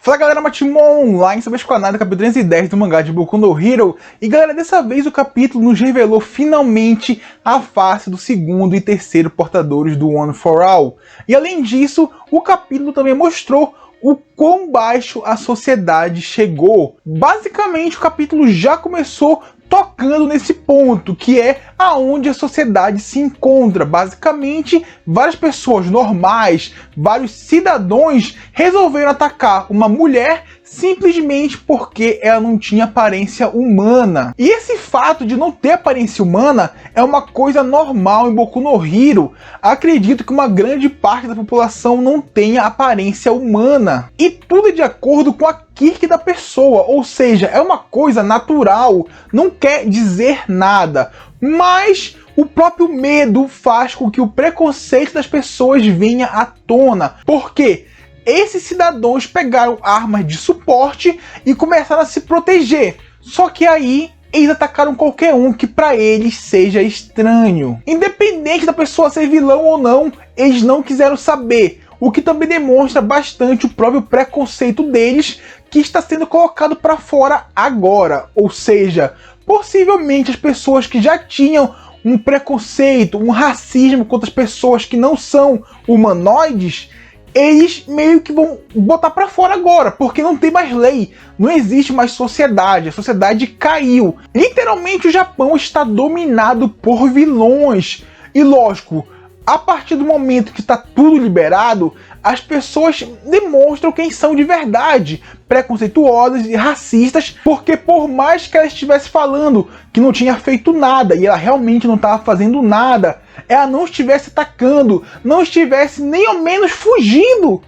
Fala galera, Matimon Online, sobre com a análise do capítulo 310 do mangá de Boku no Hero. E galera, dessa vez o capítulo nos revelou finalmente a face do segundo e terceiro portadores do One for All. E além disso, o capítulo também mostrou o quão baixo a sociedade chegou. Basicamente o capítulo já começou tocando nesse ponto, que é aonde a sociedade se encontra. Basicamente, várias pessoas normais, vários cidadãos resolveram atacar uma mulher simplesmente porque ela não tinha aparência humana. E esse fato de não ter aparência humana é uma coisa normal em Boku no Hero. Acredito que uma grande parte da população não tenha aparência humana. E tudo é de acordo com a quirk da pessoa, ou seja, é uma coisa natural, não quer dizer nada. Mas o próprio medo faz com que o preconceito das pessoas venha à tona. Por quê? Esses cidadãos pegaram armas de suporte e começaram a se proteger. Só que aí eles atacaram qualquer um que para eles seja estranho. Independente da pessoa ser vilão ou não, eles não quiseram saber. O que também demonstra bastante o próprio preconceito deles, que está sendo colocado para fora agora. Ou seja, possivelmente as pessoas que já tinham um preconceito, um racismo contra as pessoas que não são humanoides, eles meio que vão botar para fora agora, porque não tem mais lei, não existe mais sociedade, a sociedade caiu. Literalmente o Japão está dominado por vilões. E lógico, a partir do momento que está tudo liberado, as pessoas demonstram quem são de verdade, preconceituosas e racistas, porque por mais que ela estivesse falando que não tinha feito nada, e ela realmente não estava fazendo nada, ela não estivesse atacando, não estivesse nem ao menos fugindo,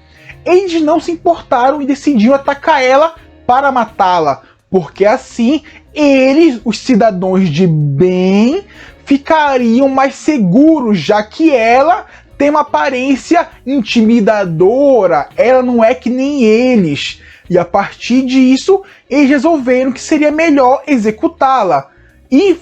eles não se importaram e decidiram atacar ela para matá-la, porque assim eles, os cidadãos de bem, ficariam mais seguros, já que ela tem uma aparência intimidadora, ela não é que nem eles. E a partir disso, eles resolveram que seria melhor executá-la. E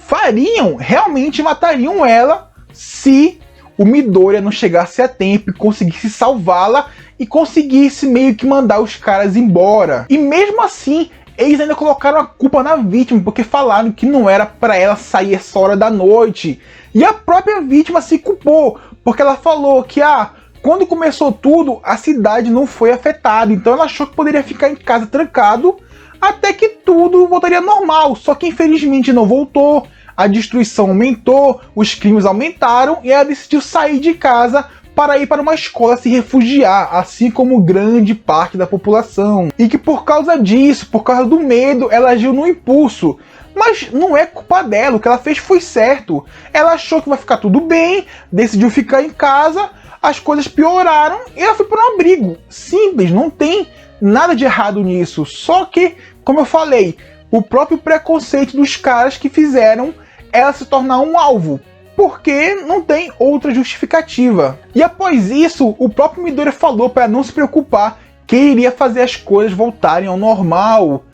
realmente matariam ela se o Midoriya não chegasse a tempo e conseguisse salvá-la e conseguisse meio que mandar os caras embora. E mesmo assim, eles ainda colocaram a culpa na vítima, porque falaram que não era para ela sair essa hora da noite. E a própria vítima se culpou, porque ela falou que quando começou tudo, a cidade não foi afetada. Então ela achou que poderia ficar em casa trancado até que tudo voltaria normal. Só que infelizmente não voltou, a destruição aumentou, os crimes aumentaram e ela decidiu sair de casa para ir para uma escola se refugiar, assim como grande parte da população. E que por causa disso, por causa do medo, ela agiu no impulso. Mas não é culpa dela, o que ela fez foi certo. Ela achou que vai ficar tudo bem, decidiu ficar em casa, as coisas pioraram e ela foi para um abrigo. Simples, não tem nada de errado nisso. Só que, como eu falei, o próprio preconceito dos caras que fizeram ela se tornar um alvo, porque não tem outra justificativa. E após isso, o próprio Midoriya falou para não se preocupar, que ele iria fazer as coisas voltarem ao normal.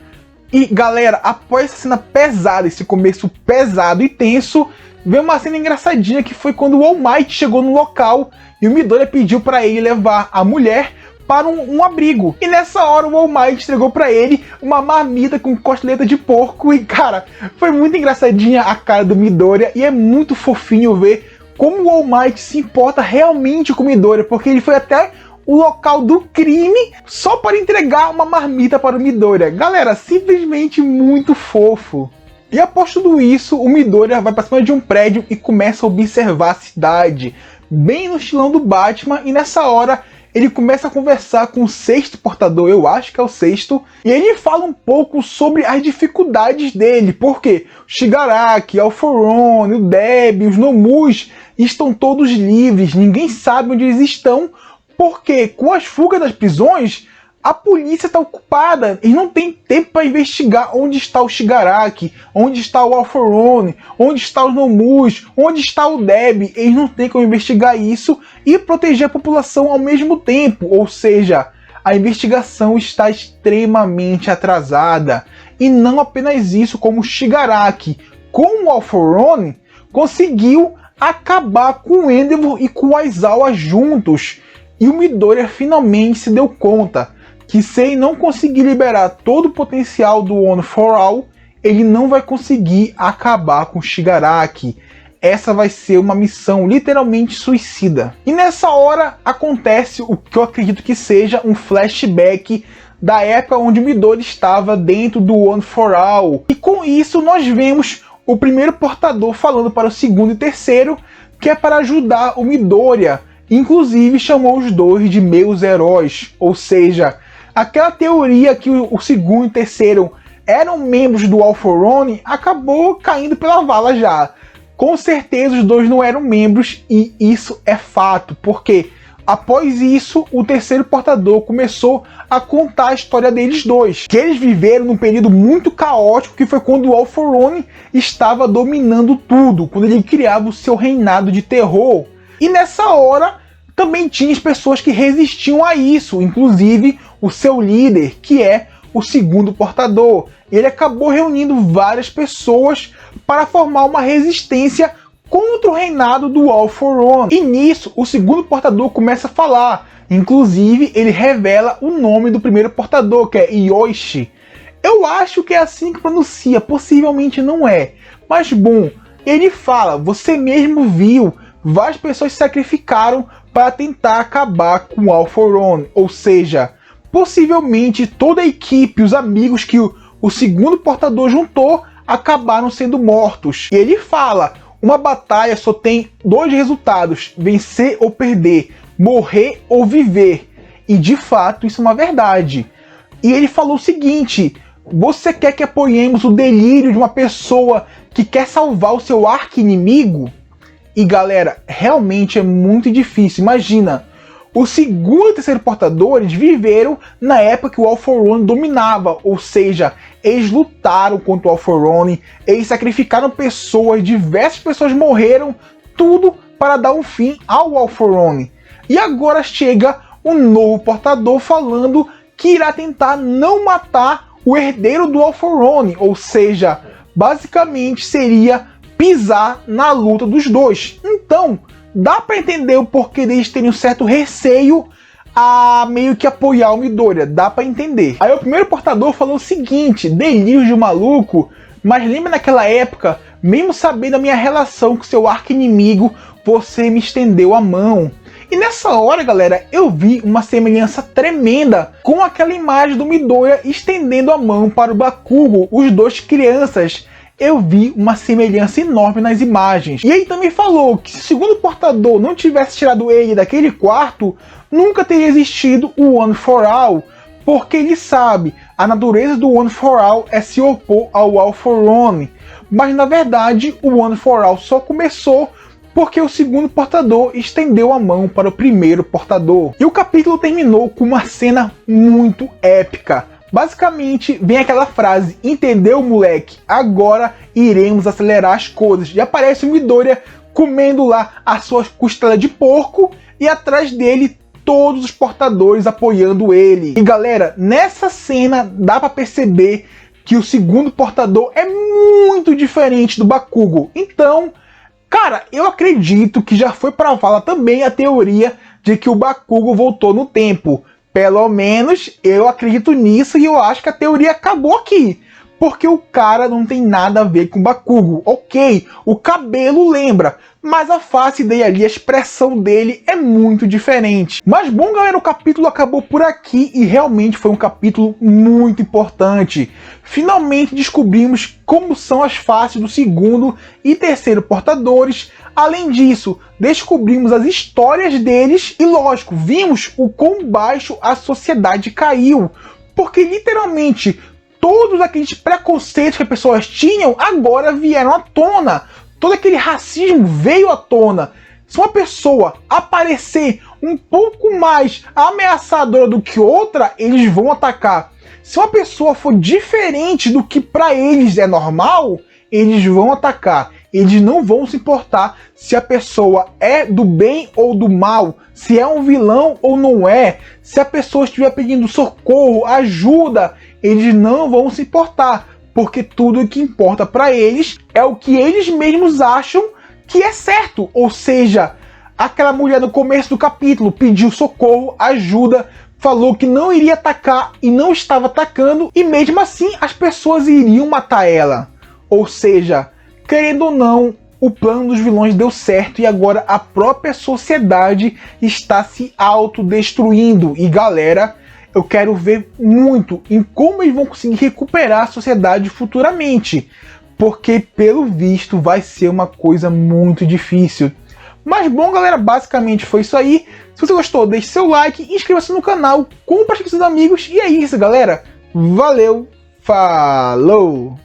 E galera, após essa cena pesada, esse começo pesado e tenso, veio uma cena engraçadinha, que foi quando o All Might chegou no local e o Midoriya pediu para ele levar a mulher para um abrigo. E nessa hora o All Might entregou para ele uma marmita com costeleta de porco. E cara, foi muito engraçadinha a cara do Midoriya. E é muito fofinho ver como o All Might se importa realmente com o Midoriya, porque ele foi até o local do crime só para entregar uma marmita para o Midoriya. Galera, simplesmente muito fofo. E após tudo isso, o Midoriya vai para cima de um prédio e começa a observar a cidade, bem no estilão do Batman. E nessa hora ele começa a conversar com o sexto portador, eu acho que é o sexto, e ele fala um pouco sobre as dificuldades dele, porque o Shigaraki, o Alforone, o Deb, os Nomus estão todos livres, ninguém sabe onde eles estão, porque com as fugas das prisões, a polícia está ocupada, eles não têm tempo para investigar onde está o Shigaraki, onde está o Alforone, onde está os Nomus, onde está o Deb, eles não têm como investigar isso e proteger a população ao mesmo tempo, ou seja, a investigação está extremamente atrasada. E não apenas isso, como o Shigaraki, com o Alforone, conseguiu acabar com o Endeavor e com o Aizawa juntos, e o Midoriya finalmente se deu conta que se ele não conseguir liberar todo o potencial do One for All, ele não vai conseguir acabar com Shigaraki. Essa vai ser uma missão literalmente suicida. E nessa hora acontece o que eu acredito que seja um flashback da época onde o Midori estava dentro do One for All. E com isso nós vemos o primeiro portador falando para o segundo e terceiro que é para ajudar o Midoriya. Inclusive chamou os dois de meus heróis. Ou seja, aquela teoria que o segundo e terceiro eram membros do All For One acabou caindo pela vala já. Com certeza os dois não eram membros e isso é fato, porque após isso o terceiro portador começou a contar a história deles dois, que eles viveram num período muito caótico que foi quando o All For One estava dominando tudo, quando ele criava o seu reinado de terror. E nessa hora também tinha as pessoas que resistiam a isso, inclusive o seu líder, que é o segundo portador. Ele acabou reunindo várias pessoas para formar uma resistência contra o reinado do All For One. E nisso, o segundo portador começa a falar. Inclusive, ele revela o nome do primeiro portador, que é Yoshi. Eu acho que é assim que pronuncia, possivelmente não é. Mas bom, ele fala, você mesmo viu, várias pessoas se sacrificaram para tentar acabar com o All For One. Ou seja, possivelmente toda a equipe, os amigos que o segundo portador juntou, acabaram sendo mortos. E ele fala, uma batalha só tem dois resultados, vencer ou perder, morrer ou viver. E de fato isso é uma verdade. E ele falou o seguinte, você quer que apoiemos o delírio de uma pessoa que quer salvar o seu arqui-inimigo? E galera, realmente é muito difícil. Imagina, o segundo e terceiro portadores viveram na época que o All For One dominava, ou seja, eles lutaram contra o All For One, eles sacrificaram pessoas, diversas pessoas morreram, tudo para dar um fim ao All For One. E agora chega um novo portador falando que irá tentar não matar o herdeiro do All For One, ou seja, basicamente seria pisar na luta dos dois. Então, dá para entender o porquê deles terem um certo receio a meio que apoiar o Midoriya, dá para entender. Aí o primeiro portador falou o seguinte, delírio de maluco, mas lembra naquela época, mesmo sabendo da minha relação com seu arqui-inimigo, você me estendeu a mão. E nessa hora, galera, eu vi uma semelhança tremenda com aquela imagem do Midoriya estendendo a mão para o Bakugo, os dois crianças. Eu vi uma semelhança enorme nas imagens. E ele também falou que se o segundo portador não tivesse tirado ele daquele quarto, nunca teria existido o One For All, porque ele sabe, a natureza do One For All é se opor ao All For One. Mas na verdade, o One For All só começou porque o segundo portador estendeu a mão para o primeiro portador. E o capítulo terminou com uma cena muito épica. Basicamente, vem aquela frase, entendeu, moleque? Agora iremos acelerar as coisas. E aparece o Midoriya comendo lá as suas costelas de porco e atrás dele todos os portadores apoiando ele. E galera, nessa cena dá pra perceber que o segundo portador é muito diferente do Bakugo. Então, cara, eu acredito que já foi pra vala também a teoria de que o Bakugo voltou no tempo. Pelo menos eu acredito nisso e eu acho que a teoria acabou aqui. Porque o cara não tem nada a ver com o Bakugo. Ok, o cabelo lembra, mas a face dele ali, a expressão dele é muito diferente. Mas bom, galera, o capítulo acabou por aqui e realmente foi um capítulo muito importante. Finalmente descobrimos como são as faces do segundo e terceiro portadores. Além disso, descobrimos as histórias deles e, lógico, vimos o quão baixo a sociedade caiu. Porque, literalmente, todos aqueles preconceitos que as pessoas tinham agora vieram à tona. Todo aquele racismo veio à tona. Se uma pessoa aparecer um pouco mais ameaçadora do que outra, eles vão atacar. Se uma pessoa for diferente do que para eles é normal, eles vão atacar. Eles não vão se importar se a pessoa é do bem ou do mal, se é um vilão ou não é, se a pessoa estiver pedindo socorro, ajuda, eles não vão se importar, porque tudo o que importa para eles é o que eles mesmos acham que é certo. Ou seja, aquela mulher no começo do capítulo pediu socorro, ajuda, falou que não iria atacar e não estava atacando, e mesmo assim as pessoas iriam matar ela. Ou seja, querendo ou não, o plano dos vilões deu certo e agora a própria sociedade está se autodestruindo. E galera, eu quero ver muito em como eles vão conseguir recuperar a sociedade futuramente, porque pelo visto vai ser uma coisa muito difícil. Mas bom, galera, basicamente foi isso aí. Se você gostou, deixe seu like, inscreva-se no canal, compartilhe com seus amigos. E é isso, galera. Valeu, falou!